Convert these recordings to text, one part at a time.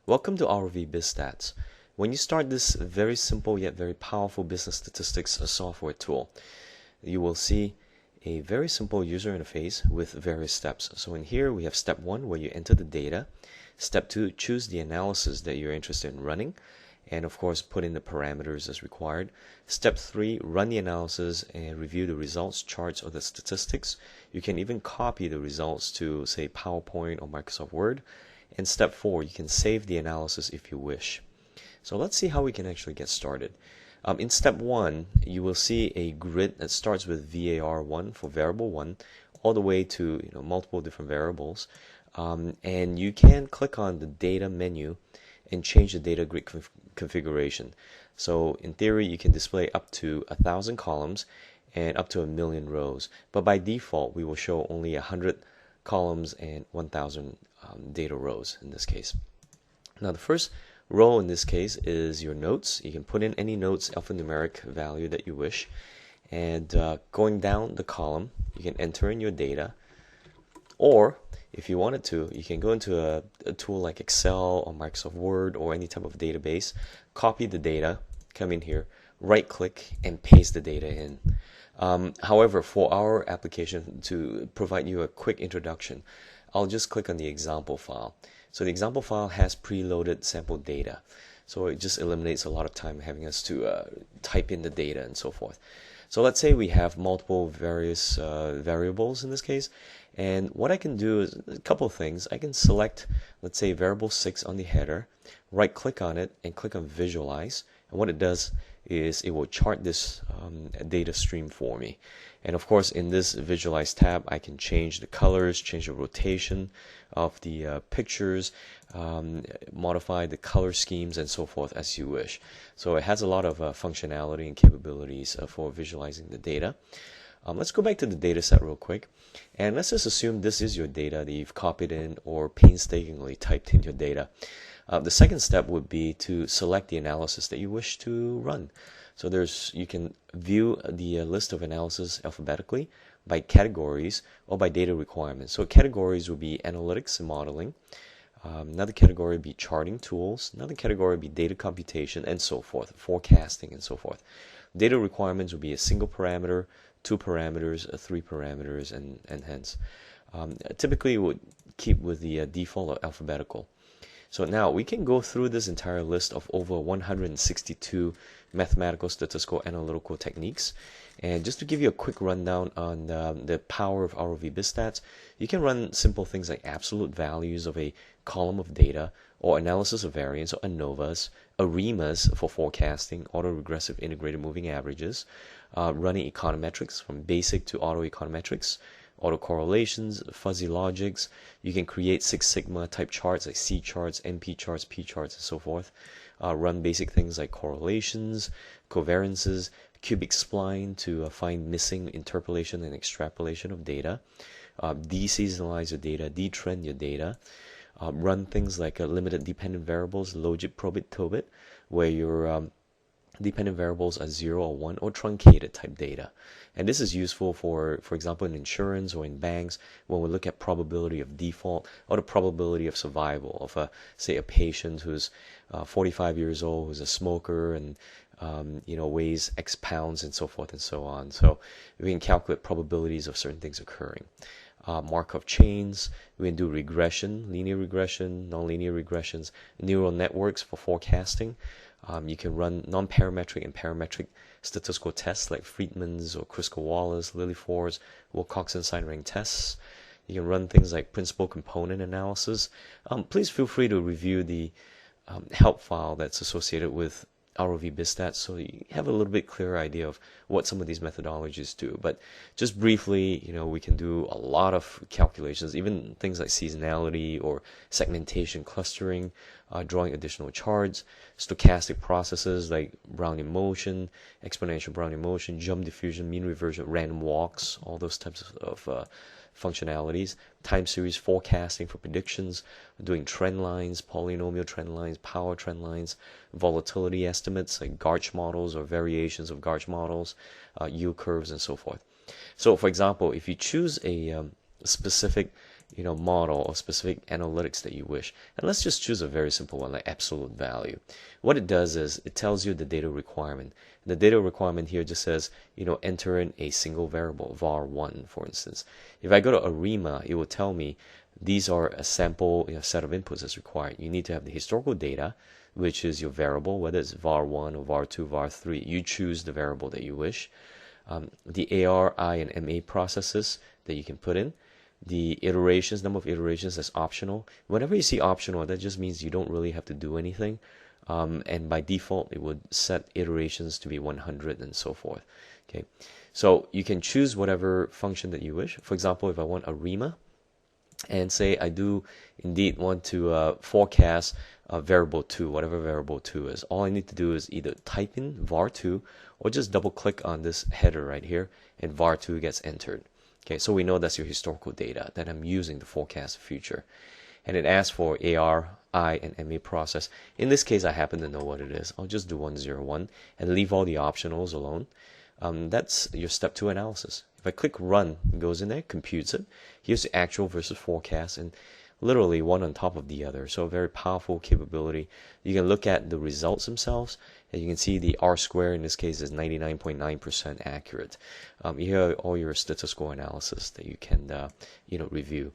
Welcome to RV BizStats. When you start this very simple yet very powerful business statistics software tool, you will see a very simple user interface with various steps. So in here we have step 1 where you enter the data. Step 2, choose the analysis that you're interested in running, and of course put in the parameters as required. Step 3, run the analysis and review the results, charts, or the statistics. You can even copy the results to, say, PowerPoint or Microsoft Word. And step 4, you can save the analysis if you wish. So let's see how we can actually get started. In step 1, you will see a grid that starts with var1 for variable 1 all the way to multiple different variables. And you can click on the data menu and change the data grid configuration. So in theory, you can display up to 1,000 columns and up to 1,000,000 rows. But by default, we will show only 100 columns and 1,000 data rows in this case. Now the first row in this case is your notes. You can put in any notes, alphanumeric value that you wish. And going down the column, you can enter in your data. Or if you wanted to, you can go into a tool like Excel or Microsoft Word or any type of database, copy the data, come in here, right click and paste the data in. However, for our application, to provide you a quick introduction, I'll just click on the example file. So the example file has preloaded sample data. So it just eliminates a lot of time having us to type in the data and so forth. So let's say we have multiple various variables in this case. And what I can do is a couple of things. I can select, let's say, variable 6 on the header, right click on it and click on visualize. And what it does is it will chart this data stream for me. And of course, in this visualize tab, I can change the colors, change the rotation of the pictures, modify the color schemes, and so forth as you wish. So it has a lot of functionality and capabilities for visualizing the data. Let's go back to the data set real quick. And let's just assume this is your data that you've copied in or painstakingly typed in your data. The second step would be to select the analysis that you wish to run. So you can view the list of analysis alphabetically by categories or by data requirements. So categories would be analytics and modeling. Another category would be charting tools. Another category would be data computation and so forth, forecasting and so forth. Data requirements would be a single parameter, 2 parameters, 3 parameters, and hence. Typically, it would keep with the default or alphabetical. So now we can go through this entire list of over 162 mathematical, statistical, analytical techniques. And just to give you a quick rundown on the power of ROV BizStats, you can run simple things like absolute values of a column of data, or analysis of variance, or ANOVAs, ARIMAs for forecasting, autoregressive integrated moving averages, running econometrics from basic to autoeconometrics, autocorrelations, fuzzy logics. You can create Six Sigma type charts like C charts, NP charts, P charts, and so forth. Run basic things like correlations, covariances, cubic spline to find missing interpolation and extrapolation of data. De-seasonalize your data, de-trend your data. Run things like limited dependent variables, logit, probit, tobit, where your dependent variables are 0 or 1 or truncated type data. And this is useful for example, in insurance or in banks when we look at probability of default or the probability of survival of, say, a patient who's 45 years old, who's a smoker, and weighs X pounds and so forth and so on. So we can calculate probabilities of certain things occurring. Markov chains, we can do regression, linear regression, nonlinear regressions, neural networks for forecasting. You can run non-parametric and parametric statistical tests like Friedman's or Kruskal-Wallis, Lilliefors, Wilcoxon-Sign rank tests. You can run things like principal component analysis. Please feel free to review the help file that's associated with ROV BizStats so you have a little bit clearer idea of what some of these methodologies do. But just briefly, we can do a lot of calculations, even things like seasonality or segmentation clustering, drawing additional charts, stochastic processes like Brownian motion, exponential Brownian motion, jump diffusion, mean reversion, random walks, all those types of functionalities, time series forecasting for predictions, doing trend lines, polynomial trend lines, power trend lines, volatility estimates like Garch models or variations of Garch models, yield curves, and so forth. So for example, if you choose a specific model or specific analytics that you wish. And let's just choose a very simple one like absolute value. What it does is it tells you the data requirement. The data requirement here just says, enter in a single variable, var1, for instance. If I go to ARIMA, it will tell me these are a sample set of inputs that's required. You need to have the historical data, which is your variable, whether it's var1 or var2, var3. You choose the variable that you wish. The AR, I, and MA processes that you can put in. The iterations, number of iterations, that's optional. Whenever you see optional, that just means you don't really have to do anything. And by default, it would set iterations to be 100 and so forth. Okay, so you can choose whatever function that you wish. For example, if I want ARIMA, and say I do indeed want to forecast variable 2, whatever variable 2 is. All I need to do is either type in var2 or just double click on this header right here and var2 gets entered. Okay, so we know that's your historical data that I'm using to forecast the future. And it asks for AR, I, and MA process. In this case, I happen to know what it is. I'll just do 101 and leave all the optionals alone. That's your step 2 analysis. If I click run, it goes in there, computes it. Here's the actual versus forecast, and literally one on top of the other. So a very powerful capability. You can look at the results themselves, and you can see the R-square in this case is 99.9% accurate. Here are all your statistical analysis that you can review.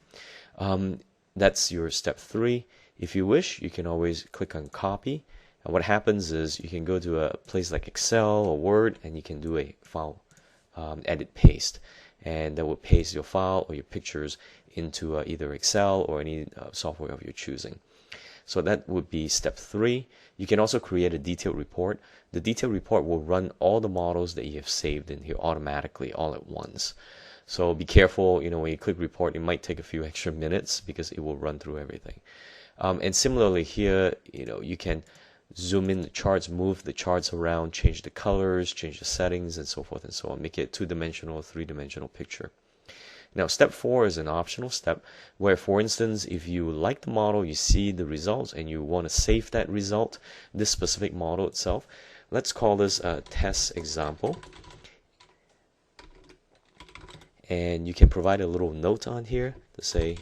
That's your step 3. If you wish, you can always click on copy. And what happens is you can go to a place like Excel or Word, and you can do a file edit paste, and that will paste your file or your pictures into either Excel or any software of your choosing. So that would be step 3. You can also create a detailed report. The detailed report will run all the models that you have saved in here automatically all at once. So be careful, when you click report, it might take a few extra minutes because it will run through everything. And similarly here, you can zoom in the charts, move the charts around, change the colors, change the settings, and so forth and so on. Make it 2-dimensional, 3-dimensional picture. Now, step 4 is an optional step where, for instance, if you like the model, you see the results, and you want to save that result, this specific model itself. Let's call this a test example. And you can provide a little note on here to say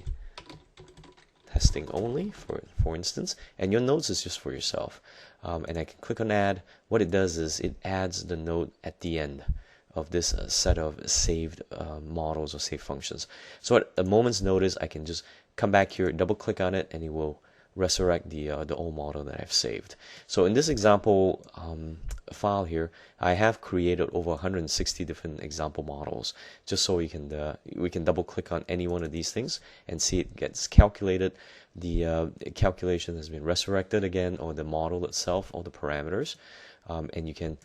testing only, for instance, and your notes is just for yourself. And I can click on add. What it does is it adds the note at the end of this set of saved models or saved functions. So at a moment's notice, I can just come back here, double click on it, and it will resurrect the old model that I've saved. So in this example file here, I have created over 160 different example models, just so we can double click on any one of these things and see it gets calculated. The calculation has been resurrected again, or the model itself, or the parameters, and you can,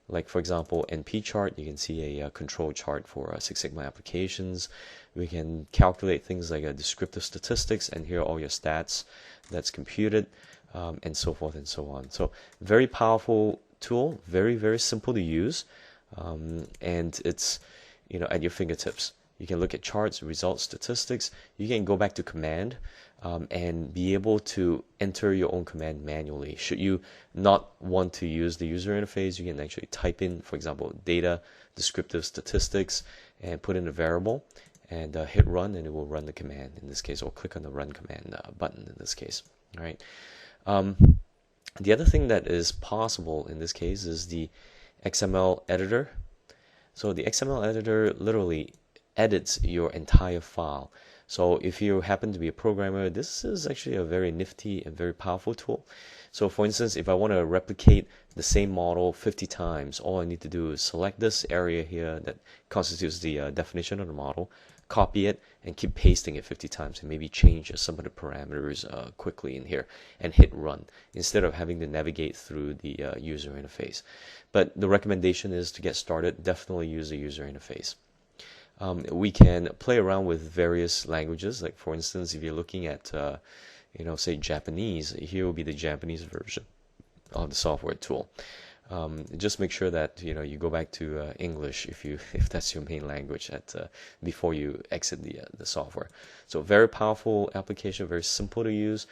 like for example, NP chart, you can see a control chart for Six Sigma applications. We can calculate things like descriptive statistics, and here are all your stats that's computed, and so forth and so on. So very powerful tool, very, very simple to use, and it's at your fingertips. You can look at charts, results, statistics. You can go back to command and be able to enter your own command manually. Should you not want to use the user interface, you can actually type in, for example, data, descriptive statistics, and put in a variable, and hit run, and it will run the command in this case, or click on the run command button in this case. All right. The other thing that is possible in this case is the XML Editor. So the XML Editor literally edits your entire file. So if you happen to be a programmer, this is actually a very nifty and very powerful tool. So for instance, if I want to replicate the same model 50 times, all I need to do is select this area here that constitutes the definition of the model, copy it, and keep pasting it 50 times, and maybe change some of the parameters quickly in here, and hit run, instead of having to navigate through the user interface. But the recommendation is, to get started, definitely use the user interface. We can play around with various languages, like for instance, if you're looking at say Japanese, here will be the Japanese version of the software tool. Just make sure that you go back to English if that's your main language before you exit the software. So very powerful application, very simple to use.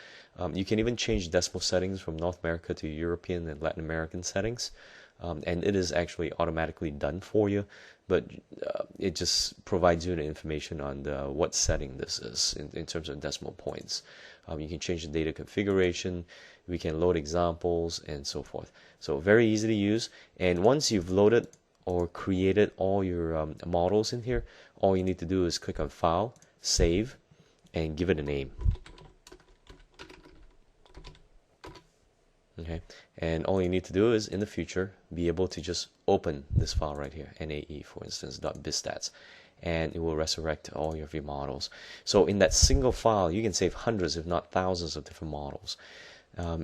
You can even change decimal settings from North America to European and Latin American settings. and it is actually automatically done for you, but it just provides you the information on what setting this is in terms of decimal points. You can change the data configuration, we can load examples, and so forth. So very easy to use, and once you've loaded or created all your models in here, all you need to do is click on File, Save, and give it a name. Okay, and all you need to do is in the future be able to just open this file right here, NAE for instance, .BizStats, and it will resurrect all of your models. So in that single file you can save hundreds if not thousands of different models,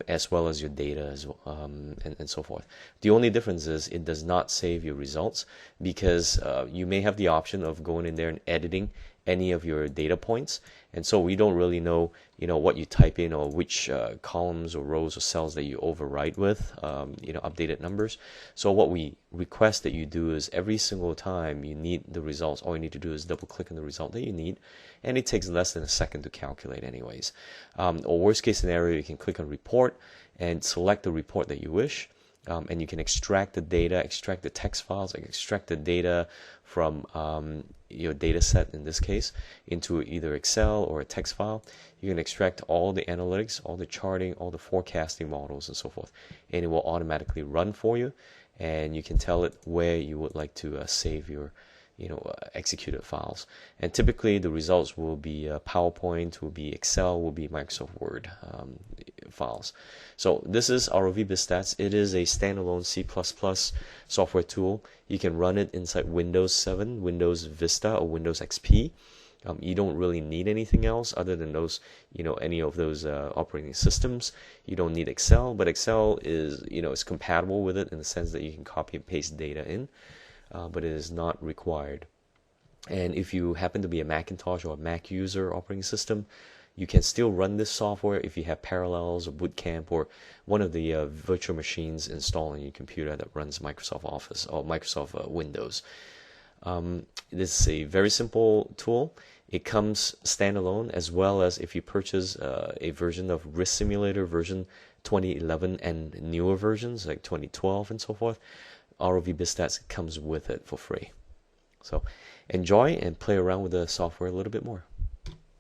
as well as your data as well, and so forth. The only difference is it does not save your results, because you may have the option of going in there and editing any of your data points, and so we don't really know what you type in or which columns or rows or cells that you overwrite with updated numbers. So what we request that you do is every single time you need the results, all you need to do is double click on the result that you need, and it takes less than a second to calculate anyways. Or worst case scenario, you can click on report and select the report that you wish, and you can extract the data, extract the text files, extract the data from your data set in this case into either Excel or a text file. You can extract all the analytics, all the charting, all the forecasting models, and so forth, and it will automatically run for you, and you can tell it where you would like to save your executed files. And typically the results will be PowerPoint, will be Excel, will be Microsoft Word files. So this is ROV BizStats. It is a standalone C++ software tool. You can run it inside Windows 7, Windows Vista, or Windows XP. You don't really need anything else other than those, any of those operating systems. You don't need Excel, but Excel is, is compatible with it in the sense that you can copy and paste data in. But it is not required. And if you happen to be a Macintosh or a Mac user operating system, you can still run this software if you have Parallels or Boot Camp or one of the virtual machines installed on your computer that runs Microsoft Office or Microsoft Windows. This is a very simple tool. It comes standalone, as well as if you purchase a version of Risk Simulator version 2011 and newer versions like 2012 and so forth. ROV BizStats comes with it for free. So enjoy and play around with the software a little bit more.